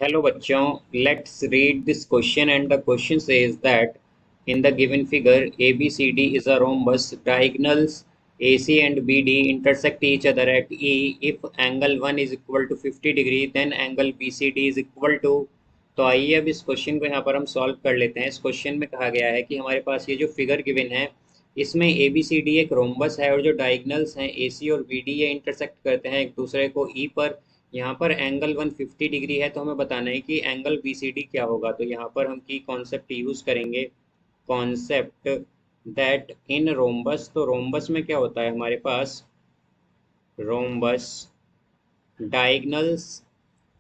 Hello बच्चों, let's read this question and the question says that in the given figure ABCD is a rhombus, diagonals AC and BD intersect each other at E. If angle 1 is equal to 50 degree then angle BCD is equal to। तो आइए अब इस question को यहाँ पर हम solve कर लेते हैं। इस क्वेश्चन में कहा गया है कि हमारे पास ये जो फिगर गिवन है इसमें ABCD एक रोम्बस है और जो डायगनल्स हैं AC और BD ये इंटरसेक्ट करते हैं एक दूसरे को E पर। यहाँ पर एंगल 150 डिग्री है तो हमें बताना है कि एंगल BCD क्या होगा। तो यहाँ पर हम की कॉन्सेप्ट यूज करेंगे, कॉन्सेप्ट दैट इन रोम्बस। तो रोम्बस में क्या होता है हमारे पास, रोम्बस डायगनल्स,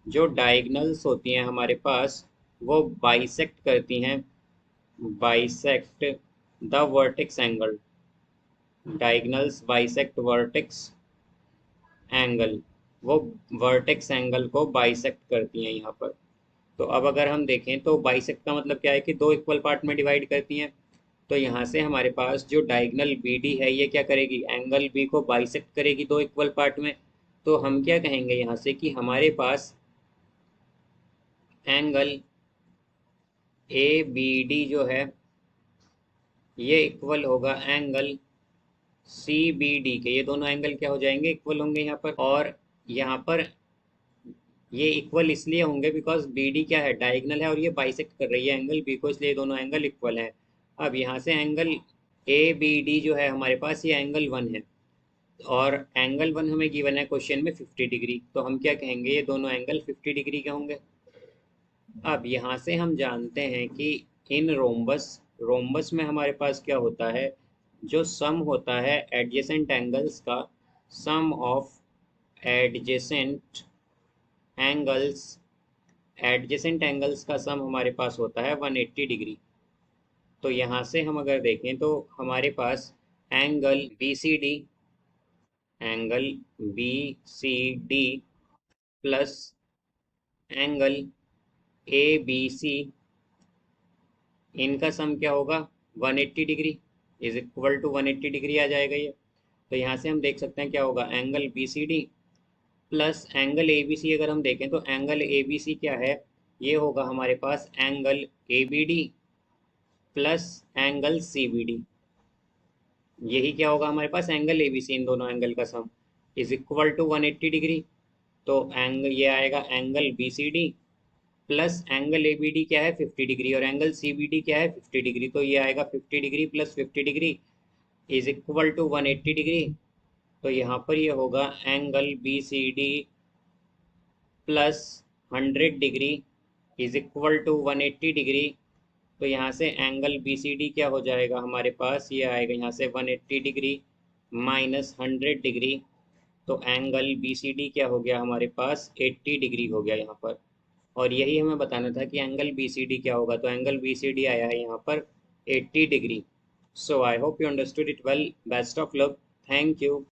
जो डायगनल्स होती हैं हमारे पास वो बाइसेक्ट करती हैं, bisect the vertex angle, diagonals bisect vertex angle, वो वर्टेक्स एंगल को बाइसेक्ट करती हैं यहाँ पर। तो अब अगर हम देखें तो बाइसेक्ट का मतलब क्या है कि दो इक्वल पार्ट में डिवाइड करती हैं। तो यहाँ से हमारे पास जो डायगनल BD है ये क्या करेगी, एंगल B को बाइसेक्ट करेगी दो इक्वल पार्ट में। तो हम क्या कहेंगे यहाँ से कि हमारे पास एंगल ABD जो है ये इक्वल होगा एंगल CBD के। ये दोनों एंगल क्या हो जाएंगे, इक्वल होंगे यहाँ पर। और यहाँ पर ये इक्वल इसलिए होंगे बिकॉज BD क्या है, डायगनल है और ये बाइसेक्ट कर रही है एंगल B को, इसलिए दोनों एंगल इक्वल हैं। अब यहाँ से एंगल ABD जो है हमारे पास ये एंगल 1 है और एंगल 1 हमें गिवन है क्वेश्चन में 50 डिग्री। तो हम क्या कहेंगे, ये दोनों एंगल 50 डिग्री के होंगे। अब यहाँ से हम जानते हैं कि इन रोम्बस, रोम्बस में हमारे पास क्या होता है, जो सम होता है एडजेसेंट एंगल्स का, sum of adjacent angles, adjacent angles का सम हमारे पास होता है 180 डिग्री। तो यहाँ से हम अगर देखें तो हमारे पास angle BCD, angle BCD plus angle ABC, इनका सम क्या होगा 180 degree, is equal to 180 degree आ जाएगा ये। तो यहाँ से हम देख सकते हैं क्या होगा, angle BCD plus angle ABC। अगर हम देखें तो एंगल ABC क्या है, ये होगा हमारे पास angle ABD plus angle CBD। यही क्या होगा हमारे पास एंगल ABC, इन दोनों एंगल का sum is equal to 180 degree. तो एंगल ये आएगा angle BCD plus angle ABD क्या है 50 डिग्री और एंगल CBD क्या है 50 डिग्री। तो ये आएगा 50 degree plus 50 degree is equal to 180 degree. तो यहाँ पर ये होगा angle BCD plus 100 degree is equal to 180 degree. तो यहाँ से एंगल BCD क्या हो जाएगा हमारे पास, ये आएगा यहाँ से 180 डिग्री माइनस 100 डिग्री। तो एंगल BCD क्या हो गया हमारे पास 80 डिग्री हो गया यहाँ पर। और यही हमें बताना था कि एंगल BCD क्या होगा। तो एंगल BCD आया है यहाँ पर 80 degree. So I hope you understood it well. Best of luck, thank you.